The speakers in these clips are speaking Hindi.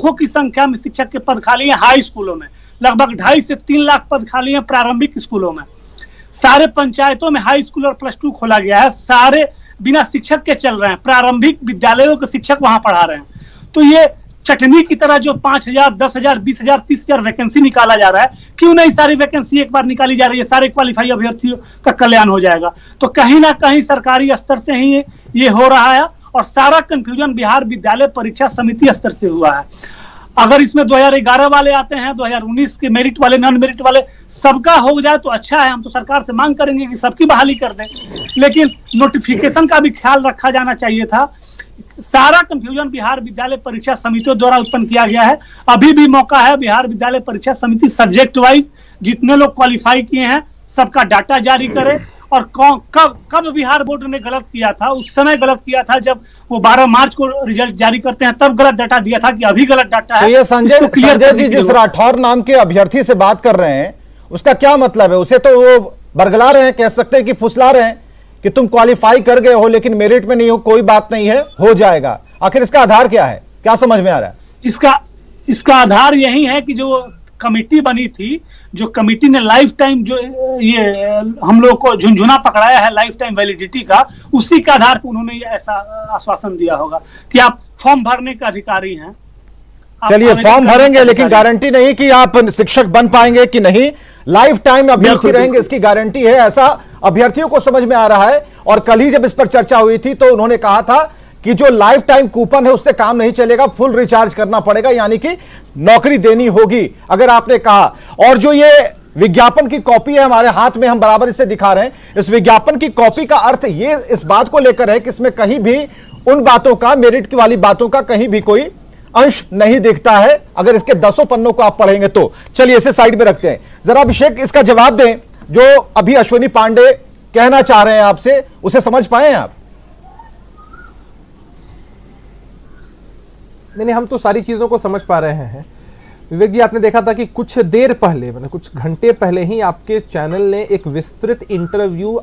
लाखों की संख्या में शिक्षक के पद खाली हैं हाई स्कूलों में, लगभग 2.5 से 3 लाख पद खाली हैं प्रारंभिक स्कूलों में। सारे पंचायतों में हाई स्कूल और +2 खोला गया है, सारे बिना शिक्षक के चल रहे हैं, प्रारंभिक विद्यालयों के शिक्षक वहां पढ़ा रहे हैं। तो ये चटनी की तरह जो 5,000, 10,000, 20,000, 30,000 वैकेंसी निकाला जा रहा है, क्यों नहीं सारी वैकेंसी एक बार निकाली जा रही है, सारे क्वालिफाई अभ्यर्थियों का कल्याण हो जाएगा। तो कहीं ना कहीं सरकारी स्तर से ही ये हो रहा है और सारा कंफ्यूजन बिहार विद्यालय परीक्षा समिति स्तर से हुआ है। अगर इसमें 2011 वाले आते हैं, 2019 के मेरिट वाले, नॉन मेरिट वाले, सबका हो जाए तो अच्छा है। हम तो सरकार से मांग करेंगे कि सबकी बहाली कर दें, लेकिन नोटिफिकेशन का भी ख्याल रखा जाना चाहिए था। सारा कंफ्यूजन बिहार विद्यालय परीक्षा समितियों द्वारा उत्पन्न किया गया है। अभी भी मौका है, बिहार विद्यालय परीक्षा समिति सब्जेक्ट वाइज जितने लोग क्वालिफाई किए हैं सबका डाटा जारी करे। और कब बिहार बोर्ड ने गलत किया था, उस समय गलत किया था जब वो 12 मार्च को रिजल्ट जारी करते हैं, तब गलत डाटा दिया था कि अभी गलत डाटा है। तो ये संजय जी जिस राठौर नाम के अभ्यर्थी से बात कर रहे हैं, उसका क्या मतलब है? उसे तो वो बरगला रहे हैं, कह सकते हैं कि फुसला रहे हैं कि तुम क्वालिफाई कर गए हो लेकिन मेरिट में नहीं हो, कोई बात नहीं है, हो जाएगा। आखिर इसका आधार क्या है, क्या समझ में आ रहा है? इसका आधार यही है कि जो कमेटी बनी थी, जो कमेटी ने लाइफ टाइम जो ये हम लोग को झुंझुना पकड़ाया है लाइफ टाइम वैलिडिटी का, उसी के आधार पर उन्होंने ये ऐसा आश्वासन दिया होगा कि आप फॉर्म भरने का अधिकारी हैं। चलिए, फॉर्म भरेंगे लेकिन गारंटी नहीं कि आप शिक्षक बन पाएंगे कि नहीं, लाइफ टाइम अभ्यर्थी रहेंगे इसकी गारंटी है, ऐसा अभ्यर्थियों को समझ में आ रहा है। और कल ही जब इस पर चर्चा हुई थी तो उन्होंने कहा था कि जो लाइफ टाइम कूपन है उससे काम नहीं चलेगा, फुल रिचार्ज करना पड़ेगा, यानी कि नौकरी देनी होगी। अगर आपने कहा, और जो ये विज्ञापन की कॉपी है हमारे हाथ में, हम बराबर इसे दिखा रहे हैं, इस विज्ञापन की कॉपी का अर्थ ये इस बात को लेकर है कि इसमें कहीं भी उन बातों का, मेरिट की वाली बातों का कहीं भी कोई अंश नहीं दिखता है, अगर इसके 10 पन्नों को आप पढ़ेंगे तो। चलिए इसे साइड में रखते हैं, जरा अभिषेक इसका जवाब दें जो अभी अश्विनी पांडे कहना चाह रहे हैं आपसे, उसे समझ पाए आप? नहीं, हम तो सारी चीजों को समझ पा रहे हैं। विवेक जी, आपने देखा था कि कुछ देर पहले, मैंने कुछ घंटे पहले ही आपके चैनल ने एक विस्तृत इंटरव्यू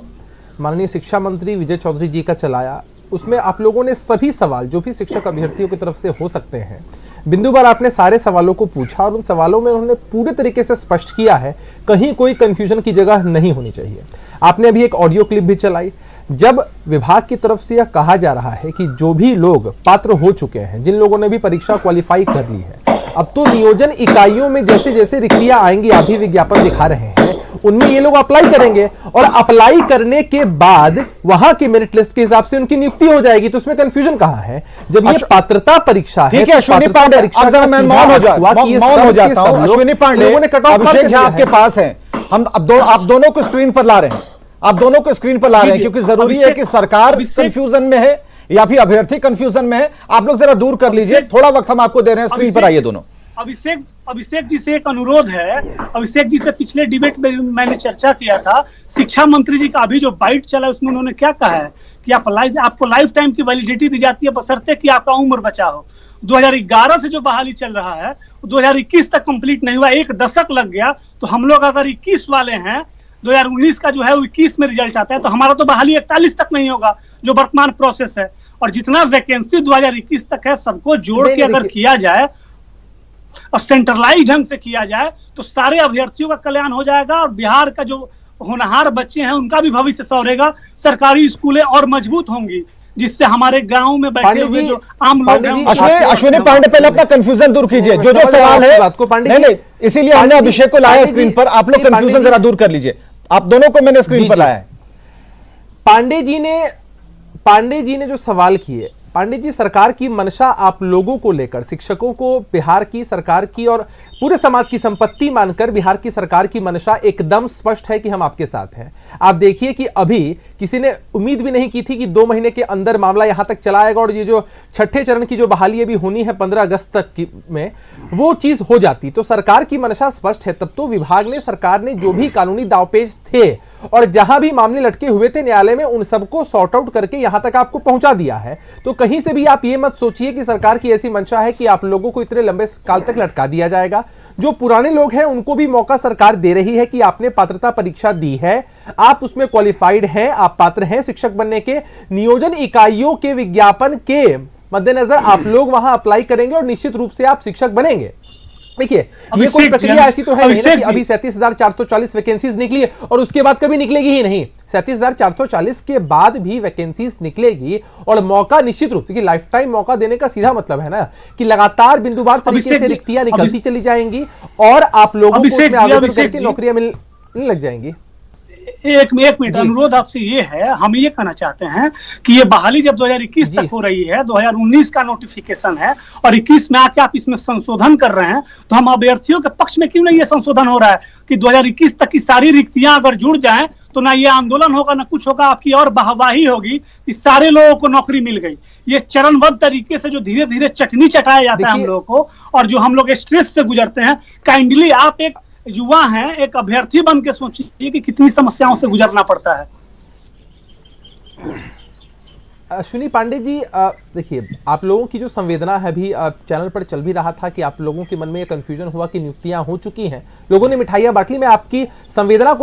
माननीय शिक्षा मंत्री विजय चौधरी जी का चलाया। उसमें आप लोगों ने सभी सवाल जो भी शिक्षक अभ्यर्थियों की तरफ से हो सकते हैं, बिंदु बार आपने सारे सवालों को पूछा और उन सवालों में उन्होंने पूरे तरीके से स्पष्ट किया है, कहीं कोई कंफ्यूजन की जगह नहीं होनी चाहिए। आपने अभी एक ऑडियो क्लिप भी चलाई, जब विभाग की तरफ से यह कहा जा रहा है कि जो भी लोग पात्र हो चुके हैं, जिन लोगों ने भी परीक्षा क्वालिफाई कर ली है, अब तो नियोजन इकाइयों में जैसे जैसे रिक्तियां आएंगी, आप भी विज्ञापन दिखा रहे हैं, उनमें ये लोग अप्लाई करेंगे और अप्लाई करने के बाद वहां की मेरिट लिस्ट के हिसाब से उनकी नियुक्ति हो जाएगी। तो उसमें कंफ्यूजन कहाँ है? जब ये पात्रता परीक्षा है। ठीक है अश्विनी पांडे, अब जरा मैं मौन हो जाता हूं। अश्विनी पांडे, अभिषेक झा आपके पास हैं, हम आप दोनों को स्क्रीन पर ला रहे हैं, आप दोनों को स्क्रीन पर ला रहे हैं क्योंकि जरूरी है कि सरकार कंफ्यूजन में है या फिर अभ्यर्थी कंफ्यूजन में है। आप लोग जरा दूर कर लीजिए, थोड़ा वक्त हम आपको दे रहे हैं, स्क्रीन पर आइए दोनों। अभिषेक जी से एक अनुरोध है। अभिषेक जी से पिछले डिबेट में मैंने चर्चा किया था, शिक्षा मंत्री जी का अभी जो बाइट चला उसमें उन्होंने क्या कहा है कि आपको लाइफ टाइम की वैलिडिटी दी जाती है बशर्ते कि आपका उम्र बचा हो। 2011 से जो बहाली चल रहा है 2021 तक कंप्लीट नहीं हुआ, 1 दशक लग गया। तो हम लोग अगर 21 वाले हैं, 2019 का जो है वो 21 में रिजल्ट आता है, तो हमारा तो बहाली 41 तक नहीं होगा जो वर्तमान प्रोसेस है। और जितना वैकेंसी 2021 तक है सबको जोड़ के अगर किया जाए और सेंट्रलाइज ढंग से किया जाए तो सारे अभ्यर्थियों का कल्याण हो जाएगा और बिहार का जो होनहार बच्चे हैं उनका भी भविष्य संवरेगा। सरकारी स्कूलें और मजबूत होंगी जिससे हमारे गांव में बैठे हुए जो आम लोग हैं। अश्विनी पांडे, पहले अपना कंफ्यूजन दूर कीजिए, जो सवाल है नहीं, इसीलिए हमने अभिषेक को लाया स्क्रीन पर। आप लोग कंफ्यूजन जरा दूर कर लीजिए, आप दोनों को मैंने स्क्रीन पर लाया है। पांडे जी ने जो सवाल किए, पांडे जी, सरकार की मंशा आप लोगों को लेकर, शिक्षकों को बिहार की सरकार की और पूरे समाज की संपत्ति मानकर बिहार की सरकार की मंशा एकदम स्पष्ट है कि हम आपके साथ हैं। आप देखिए कि अभी किसी ने उम्मीद भी नहीं की थी कि 2 महीने के अंदर मामला यहां तक चला आएगा और ये जो छठे चरण की जो बहाली अभी होनी है 15 अगस्त तक में, वो चीज हो जाती। तो सरकार की मंशा स्पष्ट है। तब तो विभाग ने, सरकार ने जो भी कानूनी दावपेच थे और जहां भी मामले लटके हुए थे न्यायालय में, उन सबको सॉर्ट आउट करके यहां तक आपको पहुंचा दिया है। तो कहीं से भी आप ये मत सोचिए कि सरकार की ऐसी मंशा है कि आप लोगों को इतने लंबे काल तक लटका दिया जाएगा। जो पुराने लोग हैं उनको भी मौका सरकार दे रही है कि आपने पात्रता परीक्षा दी है, आप उसमें क्वालिफाइड हैं, आप पात्र हैं शिक्षक बनने के। नियोजन इकाइयों के विज्ञापन के मद्देनजर आप लोग वहां अप्लाई करेंगे और निश्चित रूप से आप शिक्षक बनेंगे। देखिए ये कोई प्रक्रिया ऐसी तो है नहीं ना कि अभी 37,440 वैकेंसीज निकली है और उसके बाद कभी निकलेगी ही नहीं। 37,440 के बाद भी वैकेंसीज निकलेगी और मौका निश्चित रूप से, लाइफ टाइम मौका देने का सीधा मतलब है ना कि लगातार बिंदुवार तरीके से रिक्तियां निकलती चली जाएंगी और आप लोगों को उसमें आवेदन करके नौकरियां मिलने लग जाएंगी। एक मिनट अनुरोध आपसे ये है, हम ये कहना चाहते हैं कि ये बहाली जब 2021 तक हो रही है, 2019 का नोटिफिकेशन है और 21 में आके आप इसमें संशोधन कर रहे हैं, तो हम अभ्यर्थियों के पक्ष में क्यों नहीं ये संशोधन हो रहा है कि 2021 तक की सारी रिक्तियां अगर जुड़ जाएं तो ना ये आंदोलन होगा ना कुछ होगा, आपकी और वाहवाही होगी कि सारे लोगों को नौकरी मिल गई। ये चरणबद्ध तरीके से जो धीरे धीरे चटनी चटाया जाता है हम लोगों को और जो हम लोग स्ट्रेस से गुजरते हैं, काइंडली आप एक युवा हैं, एक अभ्यर्थी बन के सोचिए कि कितनी समस्याओं से गुजरना पड़ता है। अश्विनी पांडे जी, देखिए आप लोगों की जो संवेदना है, भी चैनल पर चल भी रहा था कि आप लोगों के मन में ये कंफ्यूजन हुआ कि नियुक्तियां हो चुकी हैं, लोगों ने मिठाइयां बांट ली। मैं आपकी संवेदना को